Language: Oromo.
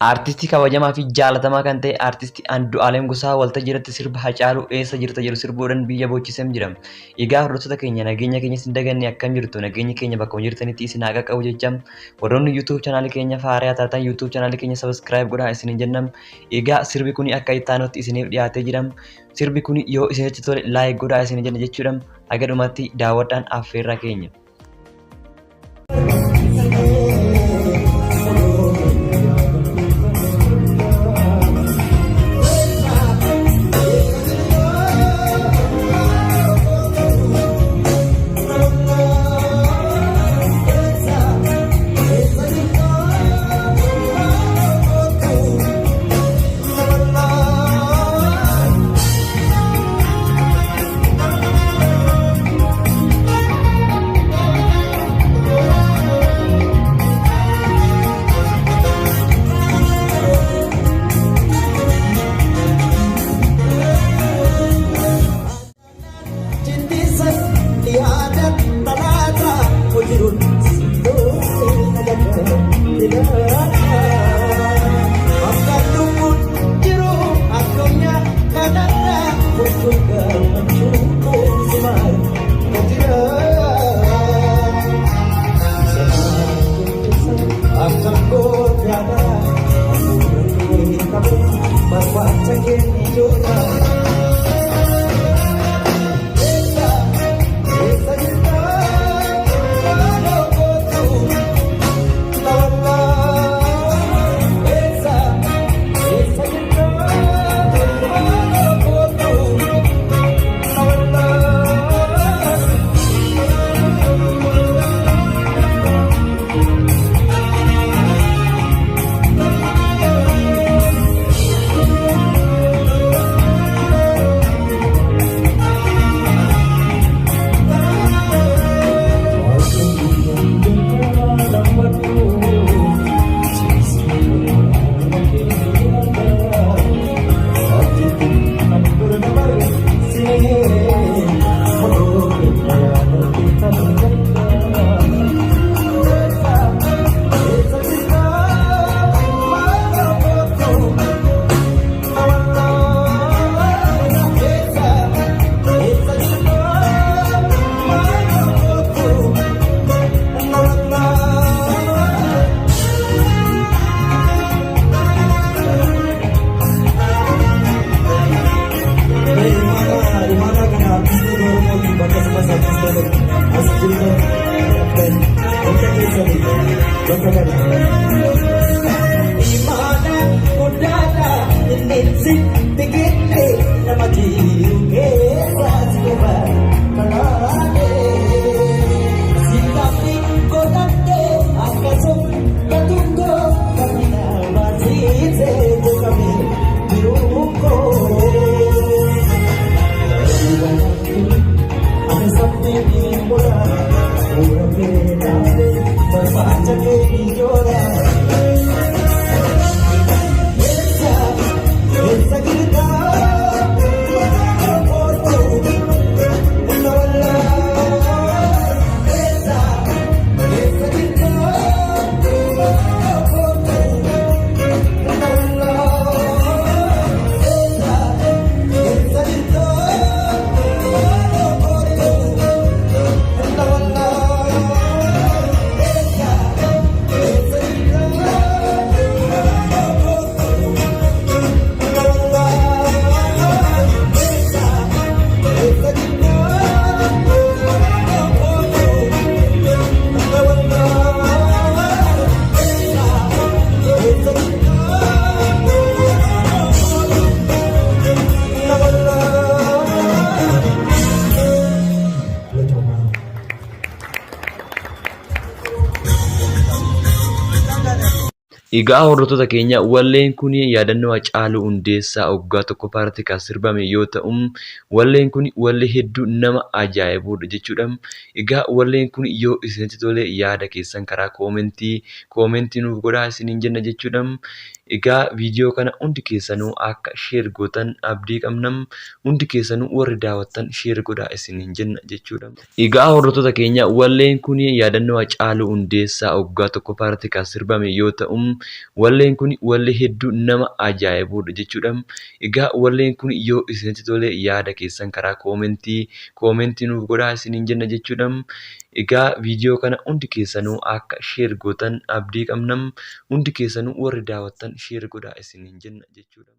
Artistii kabajamaa fi jaalatamaa kan ta'e artistii Andu'aalem Gosaa waltajjii irratti sirba Hacaaluu eessa jirta jedhu sirbuudhaan biyya boochisee jira. Egaa hordoftoota keenya nageenya keenyas hin daganne akkam jirtu nageenya keenya bakka jirtanitti isin haa qaqqabu jecha warroonni YouTube chaanaalii keenya faaraa taatan YouTube chaanaalii keenya subscribe godhaa isin jennam. Egaa sirbi kun akka itti aanutti isiniif dhiyaatee jira. Sirbi kun yoo isinitti tole like godhaa isin jenna jechuudha. Haga dhumatti daawwadhaan affeerraa keenya. Egaa hordoftoota keenya walleen kun yaadannoo Hacaaluu Hundeessaa waggaa tokko paartii kan sirbame yoo ta'u walleen kun wallee hedduu nama ajaa'ibudha jechuudha. Egaa walleen kun yoo isinitti tole yaada keessan karaa koomentii nuuf godhaa isiniin jenna jechuudha. Egaa viidiyoo kana hundi keessanuu akka sheer gootan abdii qabna. Hundi keessanuu warri daawwattan sheer godhaa isiniin jenna jechuudha. Egaa hordoftoota keenya walleen kun yaadannoo Hacaaluu Hundeessaa waggaa tokko paartii kan sirbame yoo ta'u walleen kun wallee hedduu nama ajaa'ibudha jechuudha. Egaa walleen kun yoo isinitti tole yaada keessan karaa koomentii nuuf godhaa isiniin jenna jechuudha. Egaa viidiyoo kana hundi keessanuu akka sheer gootan abdii qabna. Hundi keessanuu warri daawwattan sheer godhaa isiniin jenna jechuudha.